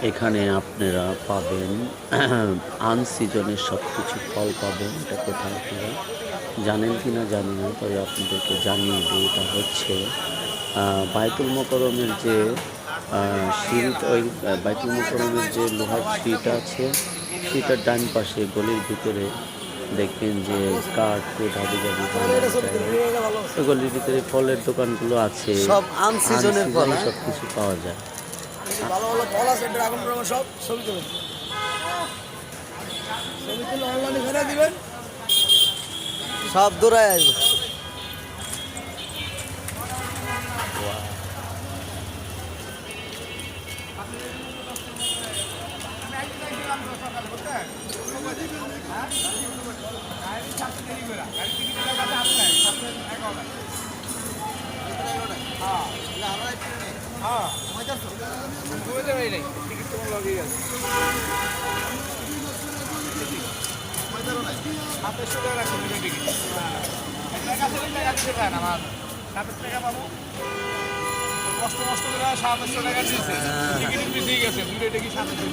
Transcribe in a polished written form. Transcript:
এখানে আপনারা পাবেন আনসিজনের সব কিছু ফল পাবেন। এটা কোথায় আপনারা জানেন কি না জানি না, তবে আপনাদেরকে জানিয়ে দিই। এটা হচ্ছে বায়তুল মোকাররমের যে সিঁড়িটা, ওই বায়তুল মোকাররমের যে লোহার সিঁড়িটা আছে, সিঁড়িটার ডান পাশে গলির ভিতরে দেখবেন যে কাঠ দিয়ে ধাবি ধাবি বানানো যায়। ওই গলির ভিতরে ফলের দোকানগুলো আছে, সব আনসিজনের ফল। আনসিজনে সব কিছু পাওয়া যায়। ভালো ভালো ফল আছে, ড্রাগন ফ্রুট সব ছবি তুলুন, ছবি তুলে অনলাইনে ছেড়ে দিবেন, সব দৌড়ায় আসবে। কষ্ট মষ্ট করে 700 টাকা দিয়েছে, টিকিট পিছিয়ে গেছে, দুটো টিকিট 700।